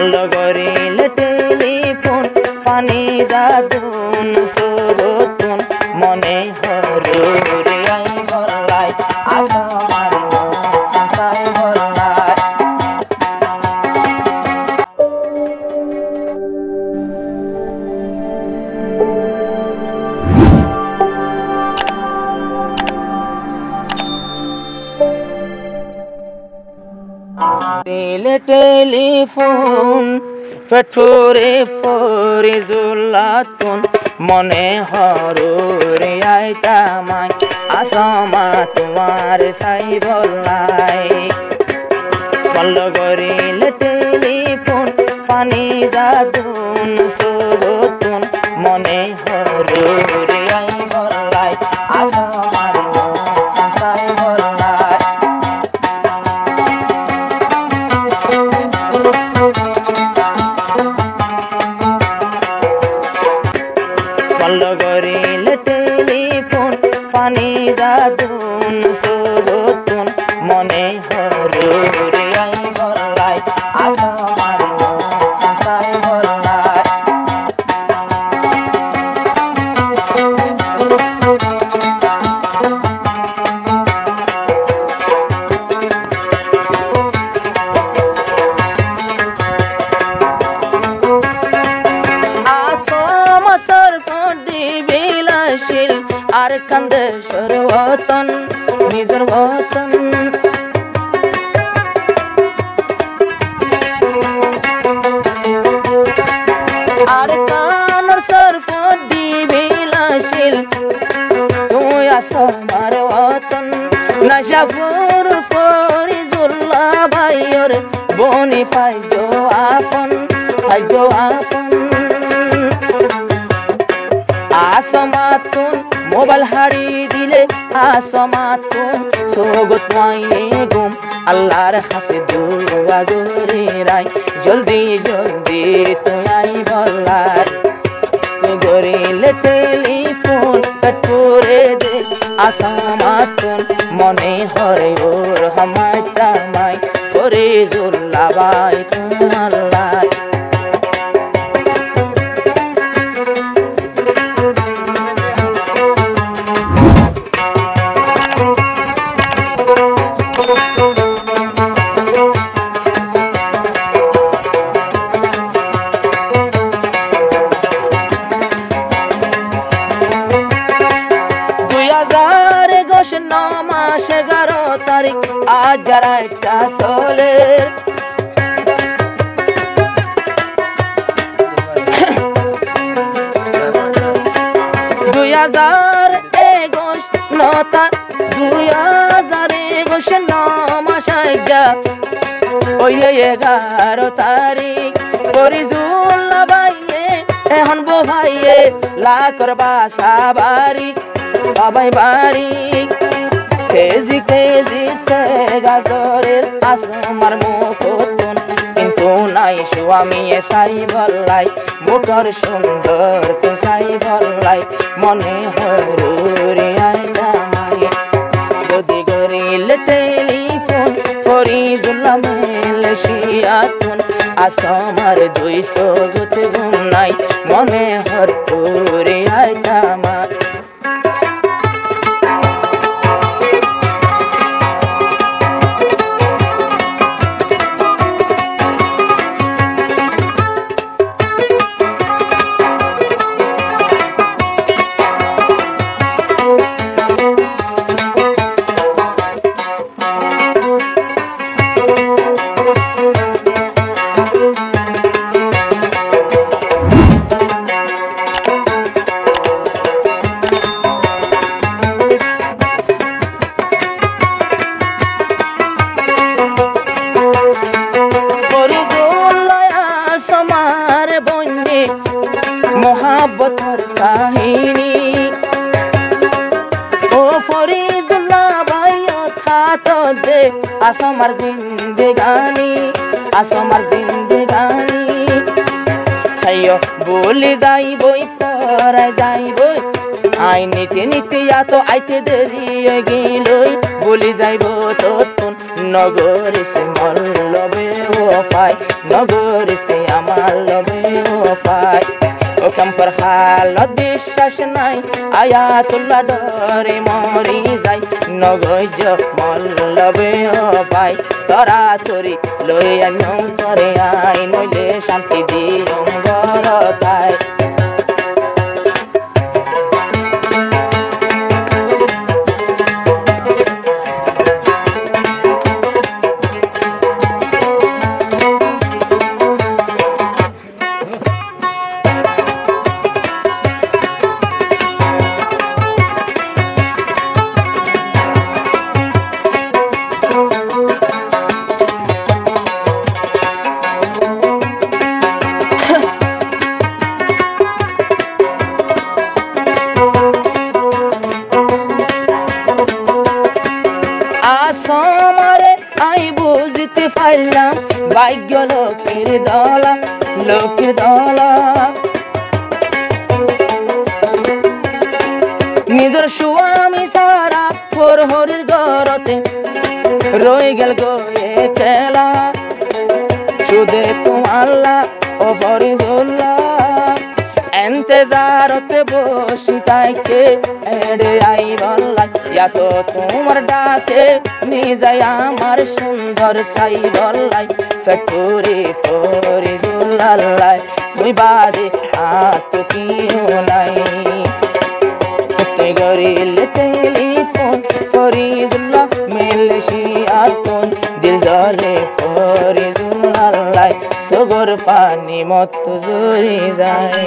বন্ধ করিলে টেলিফোন পানি দাদুন সুরতুন মনে হরুরে আই বলাই আসমার তাই বলাই দিলে টেলিফোন পেটুরে ফরিজুল্লাতুন মনে হরুরে আইতামাই আসমা তোমার সাই বলাই বন্ধ করিলে টেলিফোন পানি দাদুন সুরতুন মনে হরুরে আই বলাই আসমার সাই বলাই বন্ধ করিলে টেলিফোন পানি দাদুন সুরতুন মনে হরুরে আই বলাই আসমার সাই বলাই আর কান্দে সর্বতন নিজের বতন আর কান সর্ব দিবিলাসিল তুই আসমার বতন নশাফুর ফরিজুল্লাহ ভাইয়র বনি ফাইজো আপন আসমাতুন মোবাইল হারি দিলে আসমাতুন সোগত মাইয়ে গুম আল্লাহর হাসে দুয়া গরে রাই জলদি জলদি তুই আই বলাই তুই গরিলে টেলিফোন পেটুরে দে আসমাতুন মনে হরে ওর হামাই তামাই ফরিজুল্লাহ ভাই তোমার লাই মাস 11 তারিখ আজ যারা একটা চলে ওইলে 11 তারিখ ফরিজুল্লাহ ভাইয়ে এখন বো ভাইয়ে লাকর বাসা বাড়ি বাবাই বাড়ি কেজি কেজি সে গাজরের আসমার মুখতুন কিন্তু নাই স্বামী সাই বললাই মুখর সুন্দর তো সাই বললাই মনে হরুরে আইতামাই যদি গরিলে টেলিফোন ফরিজুল্লাহ মালয়েশিয়াতুন আসমার 200 গুত গুম নাই মনে হরুরে আইতামাই मोहब्बतर काहिनी ओ फरीदुल्लाह भाई था तो दे आसमार जिंदगानी साइयो बोले जाई बोई फराय जाई बोई आई नीति नीति या तो आइते देरी गेलोई बोले जाइबो तो तुन नगर से मल्लबे পাই নগর সে আমার লবে পাই ও কাম্পর হালত বিশ্বাস নাই আয়াতুল্লাহ ডরে মরি যাই নগজ মল্লবে পাই তরা তরি লই আনম তরে আই নইলে শান্তি দিও গরতাই আসমারে আই বুঝতে পারলাম ভাগ্য লোকের দলা নিজের স্বামী সারা হরির গরতে রয়ে গেল গো খেলা সুদে তোমাল্লা ও ফরিদুল্লাহ এন্তেজারতে বসি তাইকে এড়ে আই বললাই ইয়া তো তোমার ডাকে নিয়ে যাই আমার সুন্দর সাই বললাই ফ্যাক্টরি ফরিদুল্লাহ তুই বাদে হাত কিও নাই তুই গরিলে টেলিফোন ফরিদুল্লাহ মেলেশিয়াতুন দিল জলে ফরিদুল্লাহ সগর পানি মত জুড়ি যায়